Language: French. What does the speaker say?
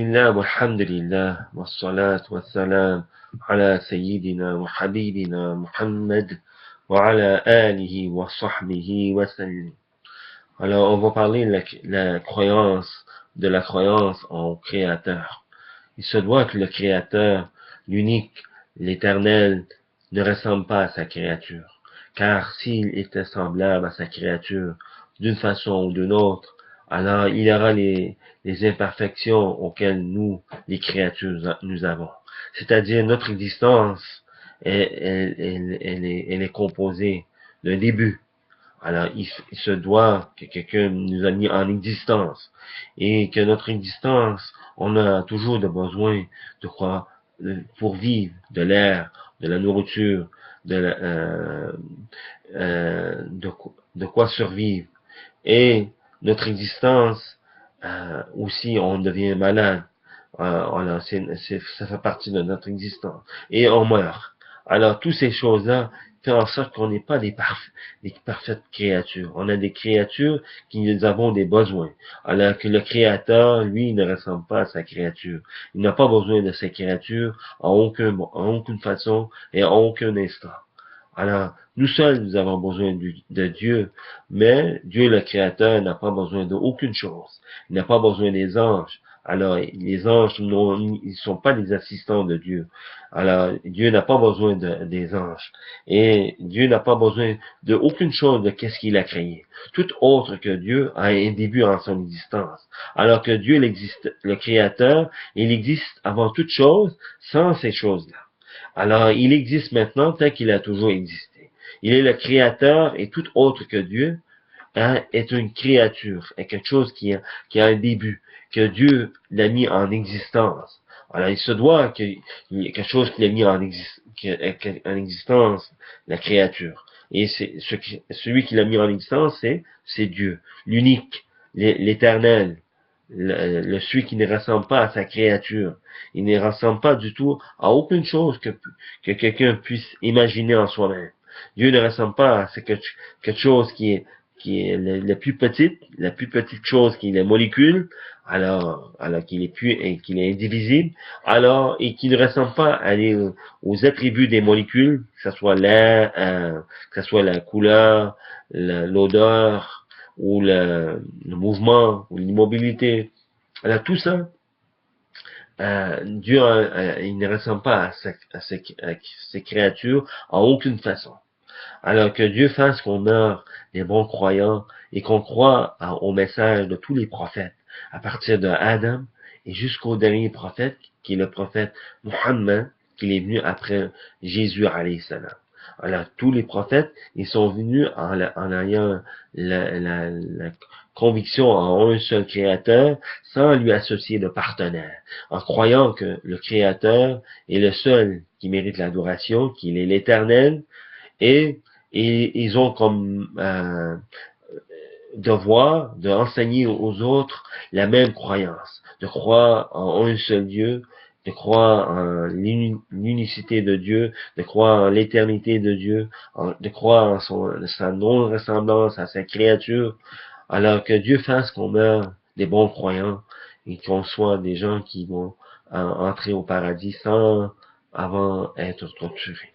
لله والحمد لله والصلاة والسلام على سيدنا وحبيبنا محمد وعلى آله وصحبه وسلم. Alors, on va parler de de la croyance en Créateur. Il se doit que le Créateur, l'unique, l'éternel, ne ressemble pas à sa créature. Car s'il était semblable à sa créature d'une façon ou d'une autre, alors il y aura les imperfections auxquelles nous, les créatures, nous avons. C'est-à-dire notre existence, elle est composée d'un début. Alors, il se doit que quelqu'un nous a mis en existence et que notre existence, on a toujours de besoin de quoi pour vivre, de l'air, de la nourriture, de, la- de quoi survivre. Et notre existence, aussi, on devient malade. Ça fait partie de notre existence. Et on meurt. Alors, toutes ces choses-là font en sorte qu'on n'est pas des parfaites créatures. On a des créatures qui nous avons des besoins. Alors que le Créateur, lui, ne ressemble pas à sa créature. Il n'a pas besoin de sa créature en aucune façon et en aucun instant. Alors, nous seuls, nous avons besoin de Dieu, mais Dieu le Créateur n'a pas besoin d'aucune chose. Il n'a pas besoin des anges. Alors, les anges, ils sont pas des assistants de Dieu. Alors, Dieu n'a pas besoin des anges. Et Dieu n'a pas besoin de aucune chose de qu'est-ce qu'il a créé. Tout autre que Dieu a un début en son existence. Alors que Dieu, le Créateur, il existe avant toute chose sans ces choses-là. Alors, il existe maintenant tel qu'il a toujours existé. Il est le créateur et tout autre que Dieu est une créature, est quelque chose qui a un début, que Dieu l'a mis en existence. Alors, il se doit qu'il y ait quelque chose qui l'a mis en existence, la créature. Et celui qui l'a mis en existence, c'est Dieu, l'unique, l'éternel, celui qui ne ressemble pas à sa créature. Il ne ressemble pas du tout à aucune chose que quelqu'un puisse imaginer en soi-même. Dieu ne ressemble pas à quelque chose qui est la plus petite chose qui est la molécule, alors qu'il est plus, et qu'il est indivisible, alors, et qui ne ressemble pas aux attributs des molécules, que ce soit l'air, que ce soit la couleur, l'odeur, ou le mouvement, ou l'immobilité. Alors, tout ça, Dieu, il ne ressemble pas à ses créatures en aucune façon. Alors que Dieu fasse qu'on meurt des bons croyants et qu'on croit au message de tous les prophètes, à partir de Adam et jusqu'au dernier prophète, qui est le prophète Muhammad, qui est venu après Jésus alayhi salam. Alors, tous les prophètes, ils sont venus en ayant la conviction en un seul créateur, sans lui associer de partenaire, en croyant que le créateur est le seul qui mérite l'adoration, qu'il est l'éternel, et, et ils ont comme devoir d'enseigner aux autres la même croyance, de croire en un seul Dieu, de croire en l'unicité de Dieu, de croire en l'éternité de Dieu, de croire en sa non-ressemblance à sa créature, alors que Dieu fasse qu'on meure des bons croyants et qu'on soit des gens qui vont entrer au paradis sans avant être torturés.